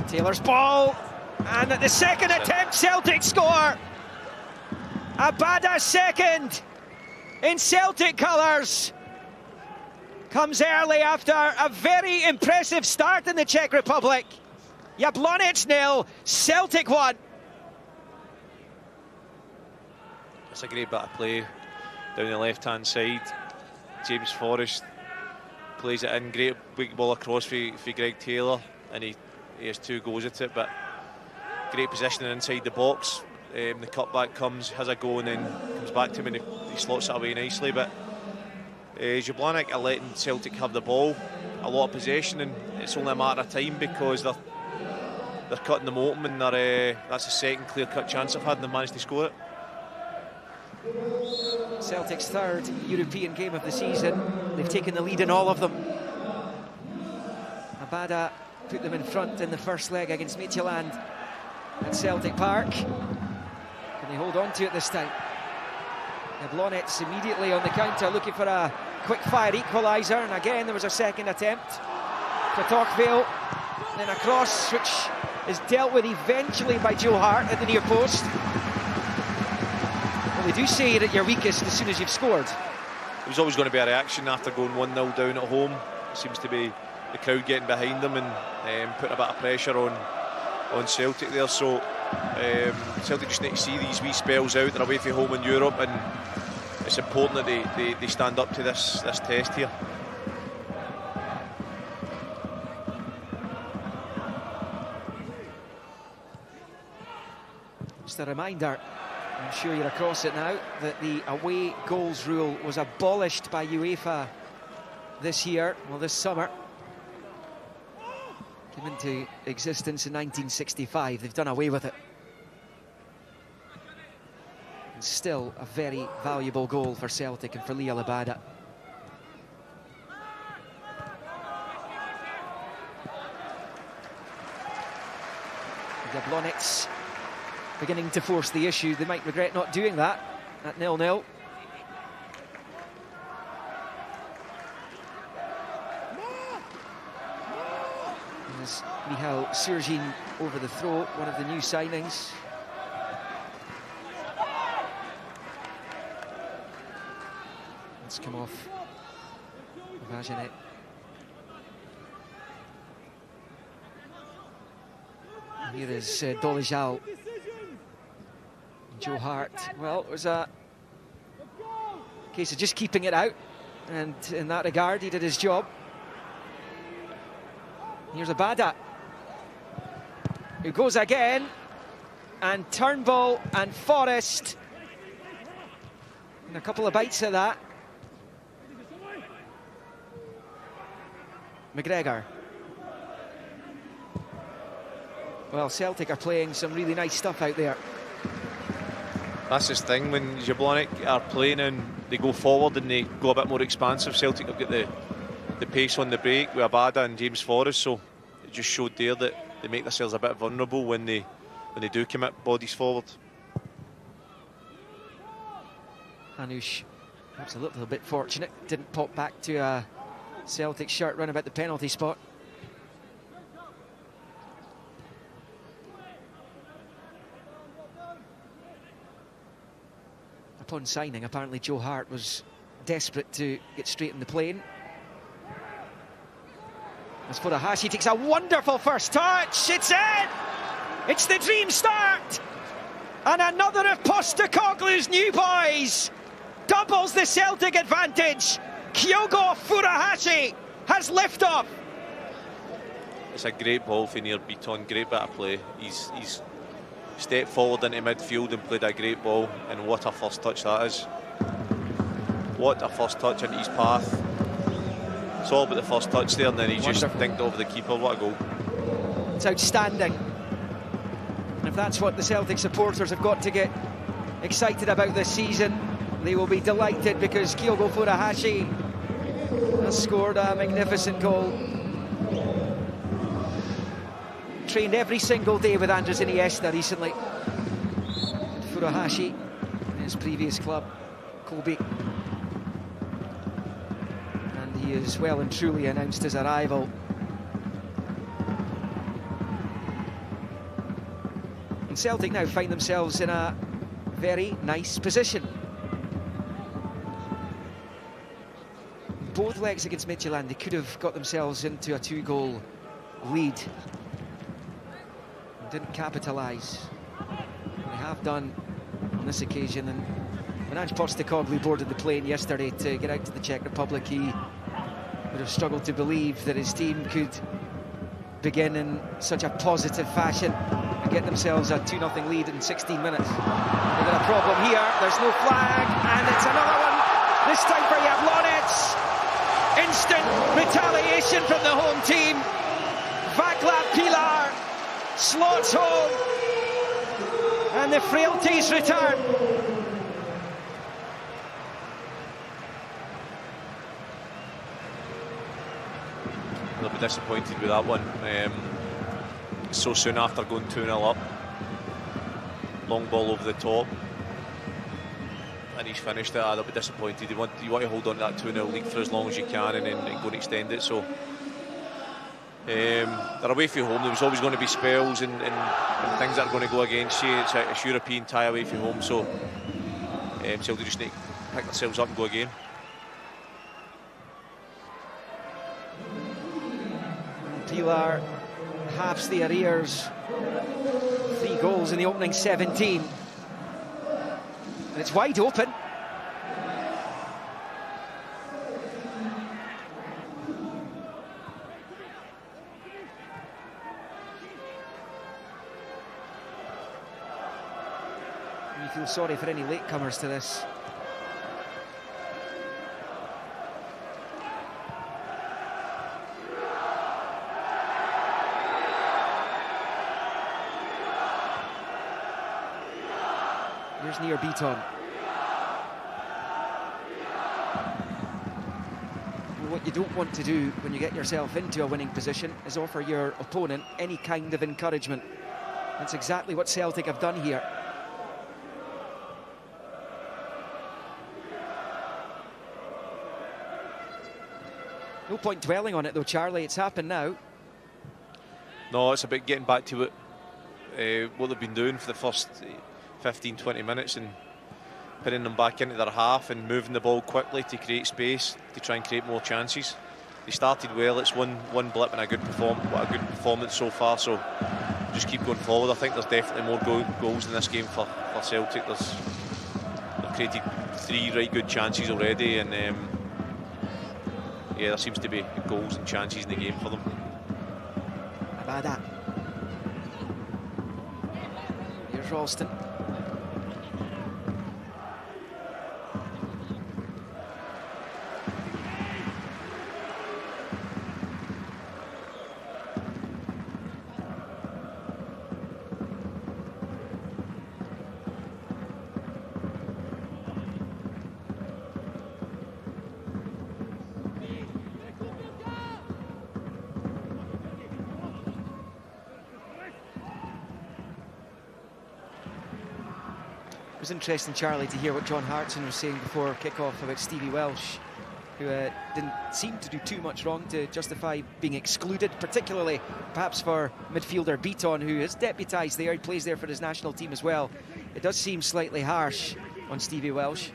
Taylor's ball, and at the second attempt, Celtic score. Abada second in Celtic colours. Comes early after a very impressive start in the Czech Republic. Jablonec 0, Celtic 1. It's a great bit of play down the left-hand side. James Forrest plays it in, great big ball across for Greg Taylor, and he has 2 goals at it, but great positioning inside the box. The cutback comes, has a go, and then comes back to him, and he slots it away nicely. But Jablonec are letting Celtic have the ball, a lot of possession, and it's only a matter of time because they're cutting them open, and that's the second clear-cut chance they've had, and they've managed to score it. Celtic's third European game of the season. They've taken the lead in all of them. Abada put them in front in the first leg against Midtjylland at Celtic Park. Can they hold on to it this time? Jablonec immediately on the counter, looking for a quick-fire equaliser, and again there was a second attempt for Tocqueville. Then a cross which is dealt with eventually by Joe Hart at the near post. Well, they do say that you're weakest as soon as you've scored. There was always going to be a reaction after going 1-0 down at home. It seems to be the crowd getting behind them and putting a bit of pressure on Celtic there. So Celtic just need to see these wee spells out. They're away from home in Europe, and it's important that they stand up to this test here. Just a reminder, I'm sure you're across it now, that the away goals rule was abolished by UEFA this year, well, this summer. Came into existence in 1965. They've done away with it. And still a very valuable goal for Celtic and for Liel Abada. Jablonec beginning to force the issue. They might regret not doing that at 0-0. There's Michal Surgin over the throat, one of the new signings. Let's come off Vajanek. Here is Dolijal. Joe Hart. Well, it was a case of just keeping it out, and in that regard he did his job. Here's Abada, who goes again, and Turnbull and Forrest, and a couple of bites of that. McGregor. Well, Celtic are playing some really nice stuff out there. That's his thing, when Jablonec are playing and they go forward and they go a bit more expansive. Celtic have got the pace on the break with Abada and James Forrest, so it just showed there that they make themselves a bit vulnerable when they do commit bodies forward. Hanush, perhaps a little bit fortunate, didn't pop back to a Celtic shirt round about the penalty spot. Upon signing, apparently Joe Hart was desperate to get straight in the plane. As Furuhashi takes a wonderful first touch, it's in! It's the dream start! And another of Postecoglou's new boys doubles the Celtic advantage. Kyogo Furuhashi has liftoff. It's a great ball for near Beaton, great bit of play. He's stepped forward into midfield and played a great ball, and what a first touch that is. What a first touch into his path. It's all about the first touch there, and then he just dinked over the keeper. What a goal. It's outstanding. And if that's what the Celtic supporters have got to get excited about this season, they will be delighted, because Kyogo Furuhashi has scored a magnificent goal. Trained every single day with Andres Iniesta recently. Furuhashi, his previous club, Kobe. And he has well and truly announced his arrival Celtic now find themselves in a very nice position. Both legs against Midtjylland, they could have got themselves into a 2-goal lead. Didn't capitalise. They have done on this occasion. And when Ange Postecoglou boarded the plane yesterday to get out to the Czech Republic, he would have struggled to believe that his team could begin in such a positive fashion and get themselves a 2-0 lead in 16 minutes. They've got a problem here. There's no flag, and it's another one. This time for Jablonec. Instant retaliation from the home team. Vaclav Pilar slots home, and the frailties return. They'll be disappointed with that one. So soon after going 2-0 up, long ball over the top, and he's finished it. They'll be disappointed. You want to hold on to that 2-0 lead for as long as you can, and then go and extend it. So they're away from home. There was always going to be spells and things that are going to go against you. It's European tie away from home, so Celtic just need to pick themselves up and go again. Pilar halves the arrears. 3 goals in the opening 17. And it's wide open. You feel sorry for any latecomers to this. Here's Nir Beaton. What you don't want to do when you get yourself into a winning position is offer your opponent any kind of encouragement. That's exactly what Celtic have done here. No point dwelling on it though, Charlie. It's happened now. No, it's about getting back to what they've been doing for the first 15-20 minutes and putting them back into their half and moving the ball quickly to create space, to try and create more chances. They started well. It's one blip and a good performance so far, so just keep going forward. I think there's definitely more goals in this game for Celtic. They've created 3 right good chances already, and yeah, there seems to be goals and chances in the game for them. Abada. Here's Ralston. It was interesting, Charlie, to hear what John Hartson was saying before kick-off about Stevie Welsh, who didn't seem to do too much wrong to justify being excluded, particularly perhaps for midfielder Beaton, who has deputised there. He plays there for his national team as well. It does seem slightly harsh on Stevie Welsh.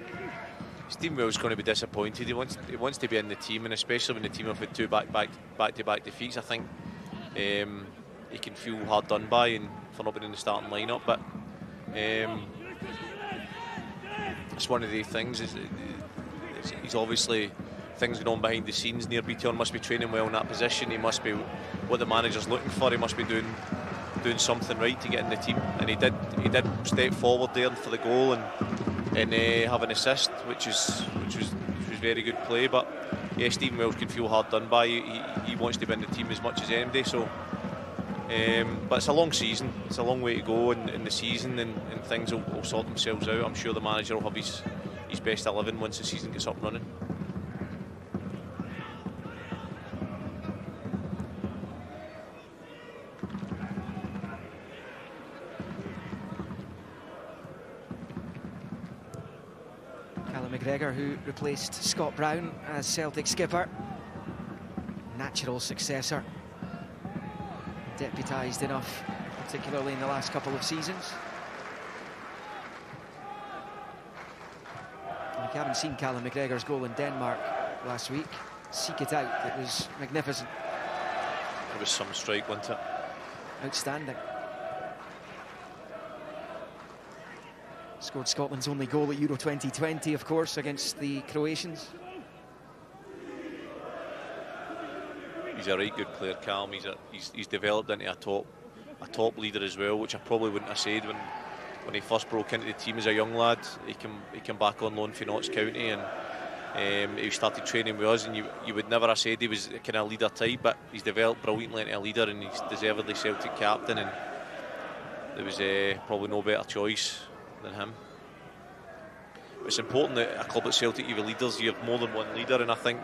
Stevie Welsh is going to be disappointed. He wants to be in the team, and especially when the team have had 2 back-to-back defeats. I think he can feel hard done by for not being in the starting lineup, but it's one of the things. He's obviously things going on behind the scenes. Nir Beaton must be training well in that position. He must be what the manager's looking for. He must be doing something right to get in the team, and he did step forward there for the goal and have an assist, which was very good play. But yeah, Stephen Welsh can feel hard done by. He wants to be in the team as much as anybody. So. But it's a long season. It's a long way to go in the season, and things will sort themselves out. I'm sure the manager will have his best 11 once the season gets up and running. Callum McGregor, who replaced Scott Brown as Celtic skipper, natural successor. Deputised enough particularly in the last couple of seasons. If you haven't seen Callum McGregor's goal in Denmark last week, seek it out. It was magnificent. It was some strike, wasn't it? Outstanding. Scored Scotland's only goal at Euro 2020, of course, against the Croatians. He's a right good player, Callum. He's developed into a top leader as well, which I probably wouldn't have said when he first broke into the team as a young lad. He came back on loan for Notts County, and he started training with us, and you would never have said he was a kind of leader type, but he's developed brilliantly into a leader, and he's deservedly Celtic captain, and there was probably no better choice than him. It's important that a club at Celtic, you have leaders, you have more than one leader, and I think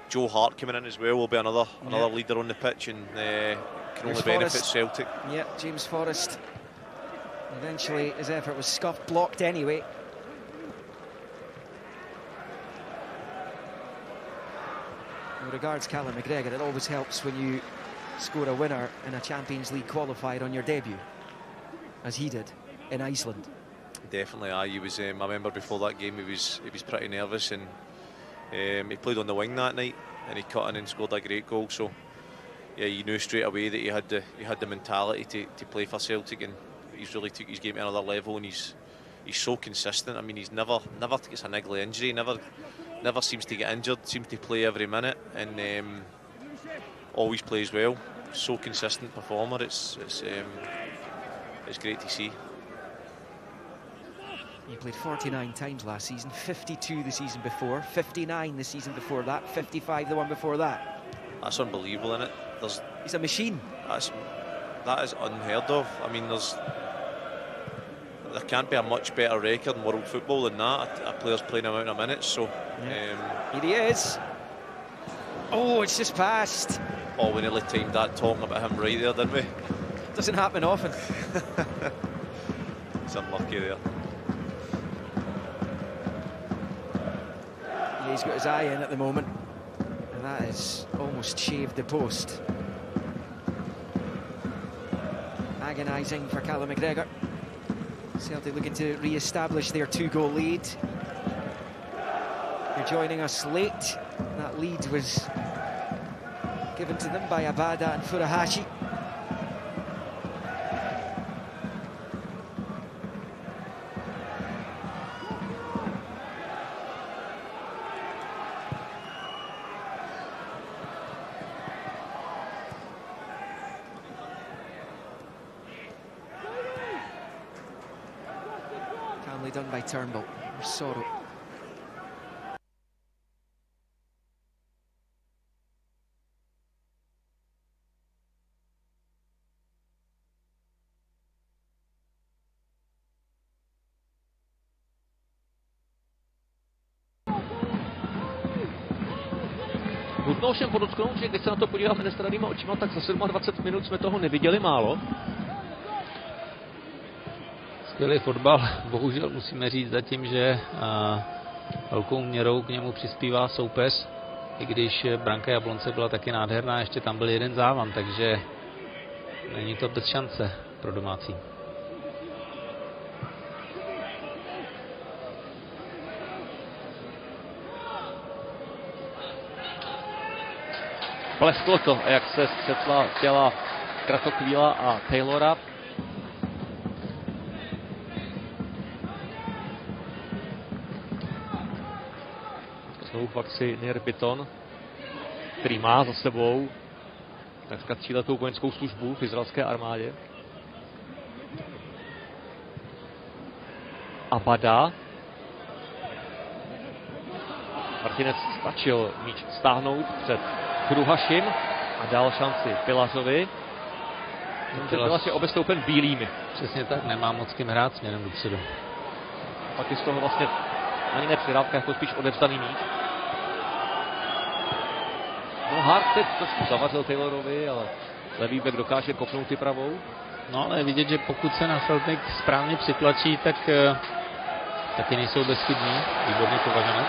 Joe Hart coming in as well will be another leader on the pitch, and can only benefit Celtic. Yeah, James Forrest. Eventually his effort was scuffed, blocked anyway. With regards Callum McGregor, it always helps when you score a winner in a Champions League qualifier on your debut, as he did in Iceland. Definitely, he was. I remember before that game, he was pretty nervous, and he played on the wing that night, and he cut in and scored a great goal. So, yeah, you knew straight away that he had the mentality to play for Celtic, and he's really took his game to another level, and he's so consistent. I mean, he's never gets a niggly injury, never seems to get injured, seems to play every minute, and always plays well. So consistent performer. It's great to see. He played 49 times last season, 52 the season before, 59 the season before that, 55 the one before that. That's unbelievable, isn't it? He's a machine. That is unheard of. I mean, there can't be a much better record in world football than that. A player's playing amount of minutes. So here he is. Oh, it's just passed. Oh, we nearly timed that talking about him right there, didn't we? Doesn't happen often. He's unlucky there. Yeah, he's got his eye in at the moment, and that has almost shaved the post. Agonising for Callum McGregor. Celtic looking to re-establish their 2-goal lead. They're joining us late. That lead was given to them by Abada and Furuhashi. Calmly done by Turnbull. Sorrow. Nutno ovšem podotknout, že když se na to podíváme nestrannýma očima, tak za 27 minut jsme toho neviděli málo. Skvělý fotbal, bohužel musíme říct zatím, že velkou měrou k němu přispívá soupeř, i když branka Jablonce byla taky nádherná, ještě tam byl jeden závan, takže není to bez šance pro domácí. Plesklo to, jak se střetla těla Kratochvíla a Taylora. Znovu v akci Nir Biton, který má za sebou takřka 3letou vojenskou službu v izraelské armádě. Abada. Martinec stačil míč stáhnout před Furuhashim a dal šanci Pilařovi. Pilař je obestoupen bílými. Přesně tak, nemá moc kým hrát směrem dopředu. Pak je z toho vlastně ani nepřidávka, jako spíš odevzdaný míč. No Hart teď trošku zavařil Taylorovi, ale levý back dokáže kopnout i pravou. No ale vidět, že pokud se na Celtic správně přitlačí, tak taky nejsou bezchybní. Výborný Kovařanec.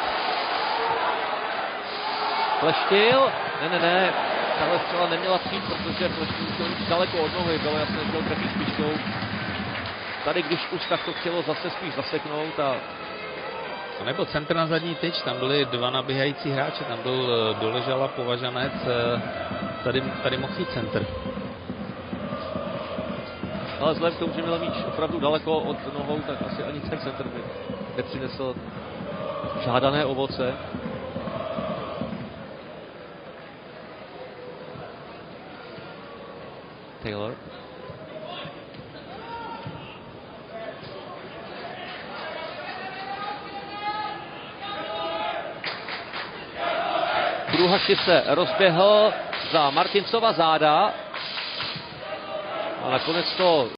Pleštil, ne, tahle střela neměla přijít, protože Flešník chtěl jít daleko od nohy, bylo jasné, že ho trefí špičkou. Tady když už tak to chtělo zase spíš zaseknout a... To nebyl centr na zadní tyč, tam byli dva nabíhající hráče, tam byl Doležal a Považanec, tady mohl jít centr. Ale vzhledem k tomu, že měl míč opravdu daleko od nohou, tak asi ani ten centr by nepřinesl žádané ovoce. Taylor. Průhašiv se rozběhl za Martincova záda a nakonec to